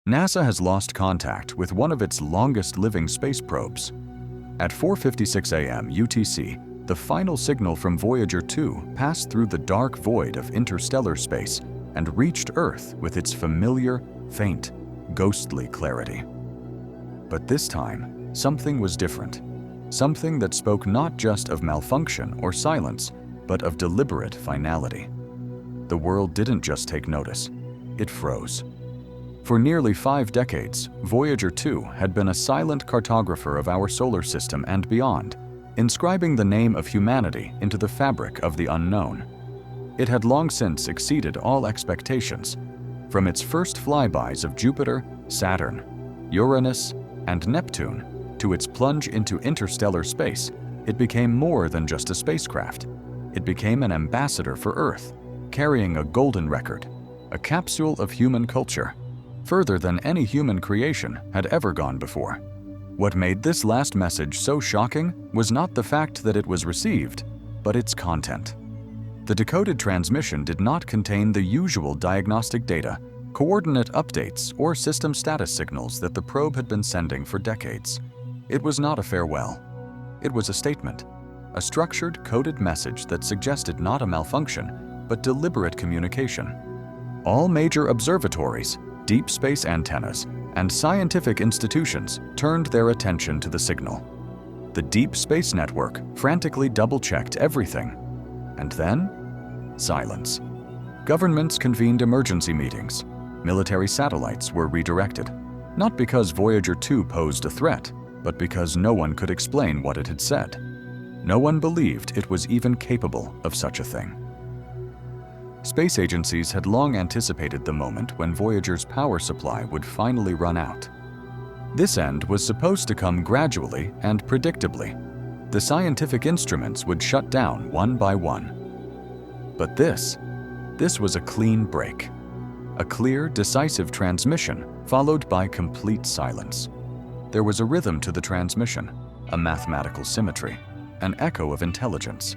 NASA has lost contact with one of its longest-living space probes. At 4:56 a.m. UTC, the final signal from Voyager 2 passed through the dark void of interstellar space and reached Earth with its familiar, faint, ghostly clarity. But this time, something was different. Something that spoke not just of malfunction or silence, but of deliberate finality. The world didn't just take notice, it froze. For nearly 5 decades, Voyager 2 had been a silent cartographer of our solar system and beyond, inscribing the name of humanity into the fabric of the unknown. It had long since exceeded all expectations. From its first flybys of Jupiter, Saturn, Uranus, and Neptune, to its plunge into interstellar space, it became more than just a spacecraft. It became an ambassador for Earth, carrying a golden record, a capsule of human culture, further than any human creation had ever gone before. What made this last message so shocking was not the fact that it was received, but its content. The decoded transmission did not contain the usual diagnostic data, coordinate updates, or system status signals that the probe had been sending for decades. It was not a farewell. It was a statement, a structured, coded message that suggested not a malfunction, but deliberate communication. All major observatories, deep space antennas, and scientific institutions turned their attention to the signal. The Deep Space Network frantically double-checked everything. And then, silence. Governments convened emergency meetings. Military satellites were redirected, not because Voyager 2 posed a threat, but because no one could explain what it had said. No one believed it was even capable of such a thing. Space agencies had long anticipated the moment when Voyager's power supply would finally run out. This end was supposed to come gradually and predictably. The scientific instruments would shut down one by one. But this was a clean break. A clear, decisive transmission followed by complete silence. There was a rhythm to the transmission, a mathematical symmetry, an echo of intelligence.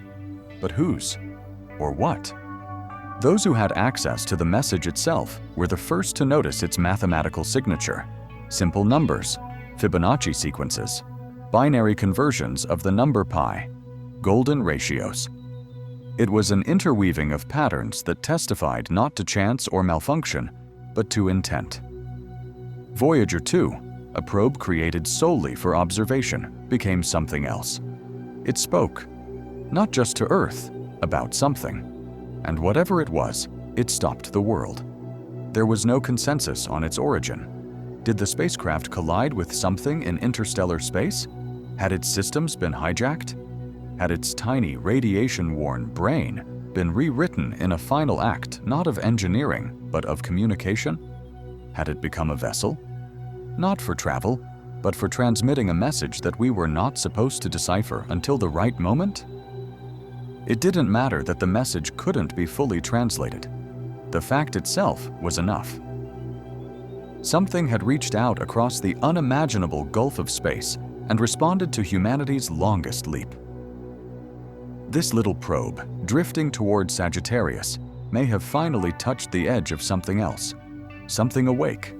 But whose? Or what? Those who had access to the message itself were the first to notice its mathematical signature: simple numbers, Fibonacci sequences, binary conversions of the number pi, golden ratios. It was an interweaving of patterns that testified not to chance or malfunction, but to intent. Voyager 2, a probe created solely for observation, became something else. It spoke, not just to Earth, about something. And whatever it was, it stopped the world. There was no consensus on its origin. Did the spacecraft collide with something in interstellar space? Had its systems been hijacked? Had its tiny, radiation-worn brain been rewritten in a final act not of engineering, but of communication? Had it become a vessel? Not for travel, but for transmitting a message that we were not supposed to decipher until the right moment? It didn't matter that the message couldn't be fully translated. The fact itself was enough. Something had reached out across the unimaginable gulf of space and responded to humanity's longest leap. This little probe, drifting toward Sagittarius, may have finally touched the edge of something else, something awake.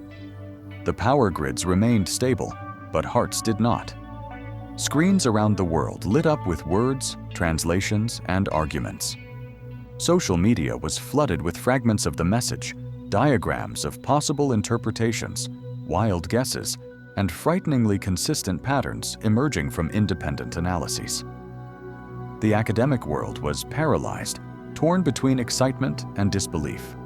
The power grids remained stable, but hearts did not. Screens around the world lit up with words, translations, and arguments. Social media was flooded with fragments of the message, diagrams of possible interpretations, wild guesses, and frighteningly consistent patterns emerging from independent analyses. The academic world was paralyzed, torn between excitement and disbelief.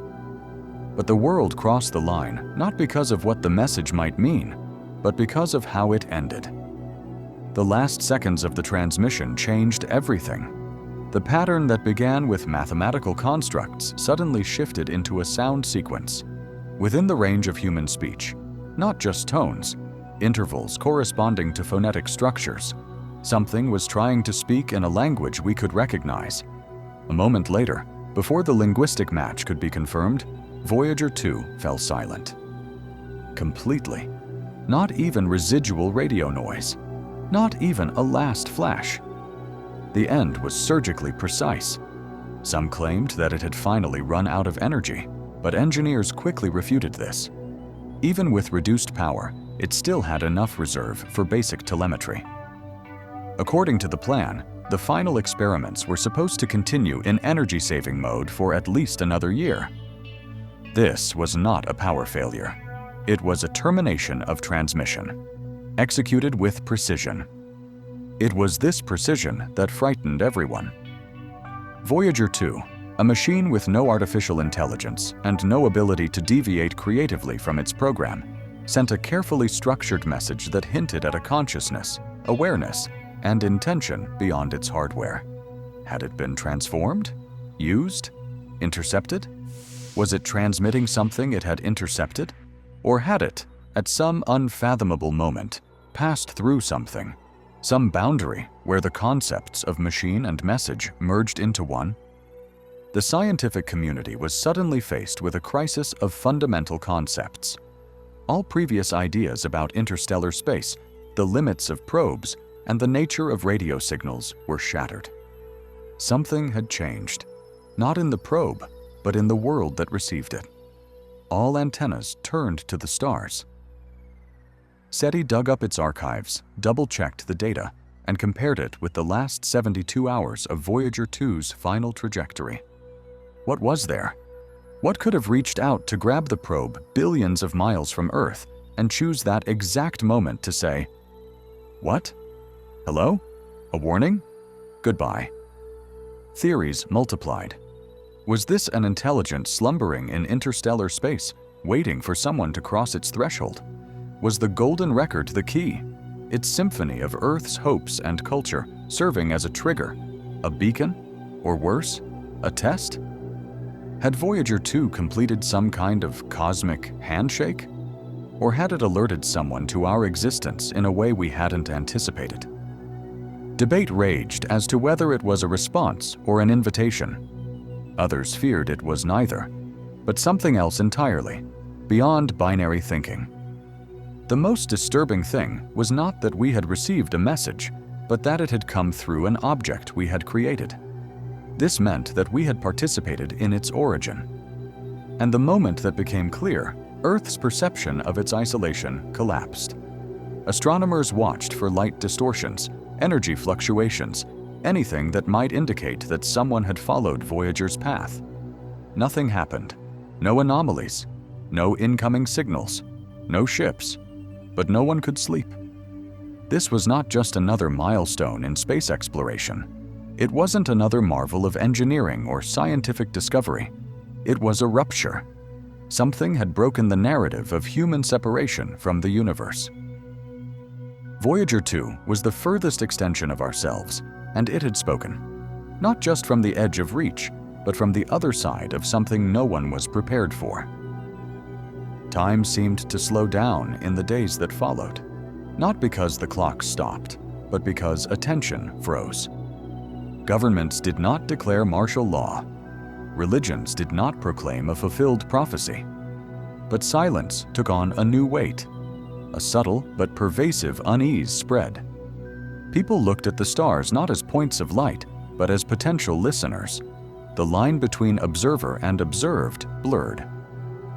But the world crossed the line not because of what the message might mean, but because of how it ended. The last seconds of the transmission changed everything. The pattern that began with mathematical constructs suddenly shifted into a sound sequence, within the range of human speech, not just tones, intervals corresponding to phonetic structures. Something was trying to speak in a language we could recognize. A moment later, before the linguistic match could be confirmed, Voyager 2 fell silent. Completely. Not even residual radio noise. Not even a last flash. The end was surgically precise. Some claimed that it had finally run out of energy, but engineers quickly refuted this. Even with reduced power, it still had enough reserve for basic telemetry. According to the plan, the final experiments were supposed to continue in energy-saving mode for at least another year. This was not a power failure. It was a termination of transmission, executed with precision. It was this precision that frightened everyone. Voyager 2, a machine with no artificial intelligence and no ability to deviate creatively from its program, sent a carefully structured message that hinted at a consciousness, awareness, and intention beyond its hardware. Had it been transformed? Used? Intercepted? Was it transmitting something it had intercepted? Or had it, at some unfathomable moment, passed through something, some boundary where the concepts of machine and message merged into one? The scientific community was suddenly faced with a crisis of fundamental concepts. All previous ideas about interstellar space, the limits of probes, and the nature of radio signals were shattered. Something had changed, not in the probe, but in the world that received it. All antennas turned to the stars. SETI dug up its archives, double-checked the data, and compared it with the last 72 hours of Voyager 2's final trajectory. What was there? What could have reached out to grab the probe billions of miles from Earth and choose that exact moment to say, "What? Hello? A warning? Goodbye." Theories multiplied. Was this an intelligence slumbering in interstellar space, waiting for someone to cross its threshold? Was the golden record the key, its symphony of Earth's hopes and culture serving as a trigger, a beacon, or worse, a test? Had Voyager 2 completed some kind of cosmic handshake? Or had it alerted someone to our existence in a way we hadn't anticipated? Debate raged as to whether it was a response or an invitation. Others feared it was neither, but something else entirely, beyond binary thinking. The most disturbing thing was not that we had received a message, but that it had come through an object we had created. This meant that we had participated in its origin. And the moment that became clear, Earth's perception of its isolation collapsed. Astronomers watched for light distortions, energy fluctuations, anything that might indicate that someone had followed Voyager's path. Nothing happened. No anomalies, no incoming signals, no ships, but no one could sleep. This was not just another milestone in space exploration. It wasn't another marvel of engineering or scientific discovery. It was a rupture. Something had broken the narrative of human separation from the universe. Voyager 2 was the furthest extension of ourselves, and it had spoken. Not just from the edge of reach, but from the other side of something no one was prepared for. Time seemed to slow down in the days that followed, not because the clock stopped, but because attention froze. Governments did not declare martial law. Religions did not proclaim a fulfilled prophecy. But silence took on a new weight. A subtle but pervasive unease spread. People looked at the stars not as points of light, but as potential listeners. The line between observer and observed blurred.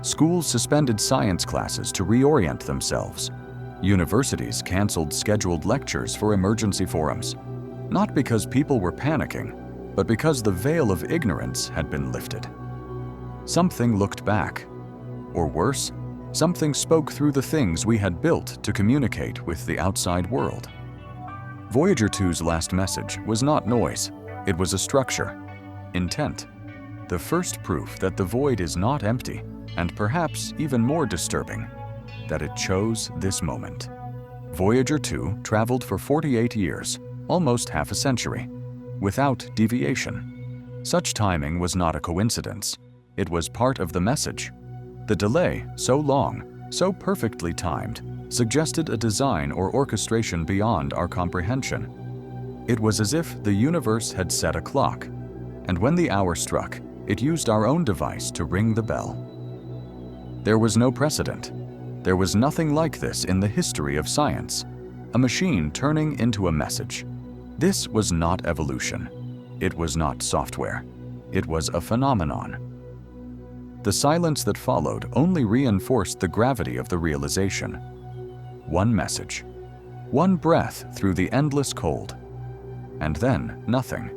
Schools suspended science classes to reorient themselves. Universities canceled scheduled lectures for emergency forums, not because people were panicking, but because the veil of ignorance had been lifted. Something looked back. Or worse, something spoke through the things we had built to communicate with the outside world. Voyager 2's last message was not noise, it was a structure, intent. The first proof that the void is not empty, and perhaps even more disturbing, that it chose this moment. Voyager 2 traveled for 48 years, almost half a century, without deviation. Such timing was not a coincidence. It was part of the message. The delay, so long, so perfectly timed, suggested a design or orchestration beyond our comprehension. It was as if the universe had set a clock, and when the hour struck, it used our own device to ring the bell. There was no precedent. There was nothing like this in the history of science. A machine turning into a message. This was not evolution. It was not software. It was a phenomenon. The silence that followed only reinforced the gravity of the realization. One message, one breath through the endless cold, and then nothing.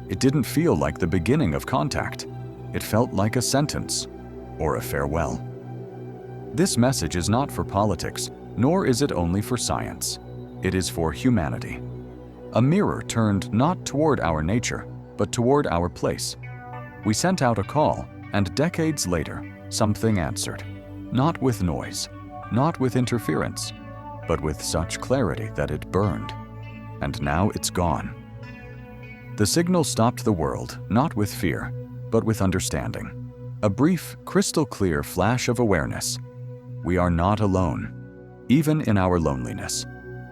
It didn't feel like the beginning of contact. It felt like a sentence or a farewell. This message is not for politics, nor is it only for science. It is for humanity. A mirror turned not toward our nature, but toward our place. We sent out a call, and decades later, something answered. Not with noise, not with interference, but with such clarity that it burned. And now it's gone. The signal stopped the world, not with fear, but with understanding. A brief, crystal-clear flash of awareness. We are not alone, even in our loneliness.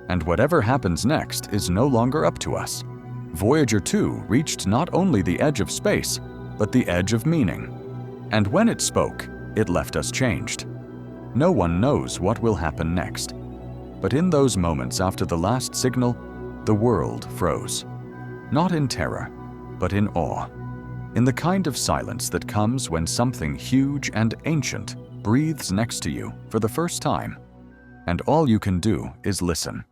And whatever happens next is no longer up to us. Voyager 2 reached not only the edge of space, but the edge of meaning. And when it spoke, it left us changed. No one knows what will happen next. But in those moments after the last signal, the world froze. Not in terror, but in awe. In the kind of silence that comes when something huge and ancient breathes next to you for the first time, and all you can do is listen.